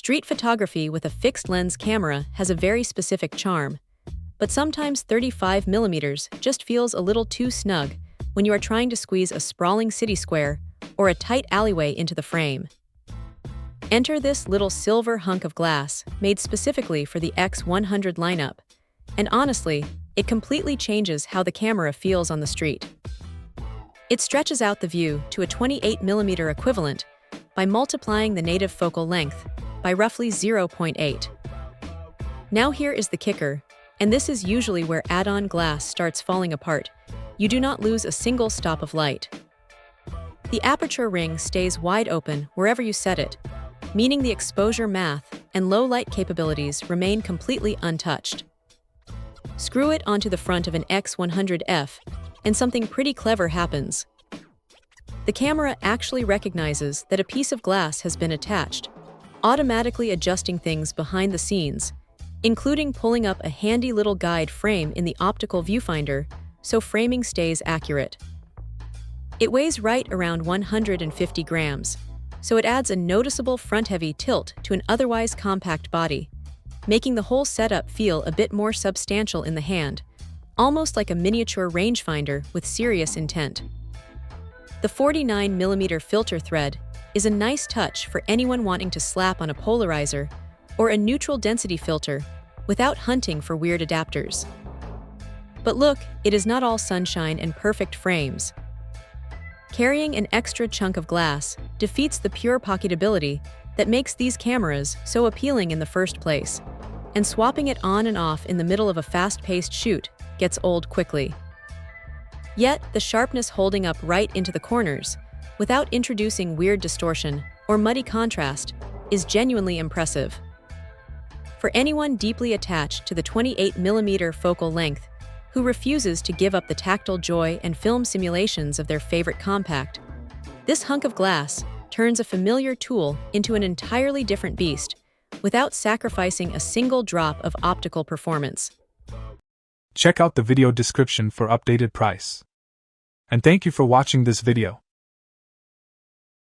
Street photography with a fixed lens camera has a very specific charm, but sometimes 35mm just feels a little too snug when you are trying to squeeze a sprawling city square or a tight alleyway into the frame. Enter this little silver hunk of glass made specifically for the X100 lineup, and honestly, it completely changes how the camera feels on the street. It stretches out the view to a 28mm equivalent by multiplying the native focal length by roughly 0.8. Now here is the kicker, and this is usually where add-on glass starts falling apart. You do not lose a single stop of light. The aperture ring stays wide open wherever you set it, meaning the exposure math and low light capabilities remain completely untouched. Screw it onto the front of an X100F, and something pretty clever happens. The camera actually recognizes that a piece of glass has been attached, automatically adjusting things behind the scenes, including pulling up a handy little guide frame in the optical viewfinder so framing stays accurate. It weighs right around 150 grams, so it adds a noticeable front-heavy tilt to an otherwise compact body, making the whole setup feel a bit more substantial in the hand, almost like a miniature rangefinder with serious intent. The 49mm filter thread is a nice touch for anyone wanting to slap on a polarizer or a neutral density filter without hunting for weird adapters. But look, it is not all sunshine and perfect frames. Carrying an extra chunk of glass defeats the pure pocketability that makes these cameras so appealing in the first place, and swapping it on and off in the middle of a fast-paced shoot gets old quickly. Yet, the sharpness holding up right into the corners, without introducing weird distortion or muddy contrast, is genuinely impressive. For anyone deeply attached to the 28mm focal length, who refuses to give up the tactile joy and film simulations of their favorite compact, this hunk of glass turns a familiar tool into an entirely different beast, without sacrificing a single drop of optical performance. Check out the video description for updated price. And thank you for watching this video.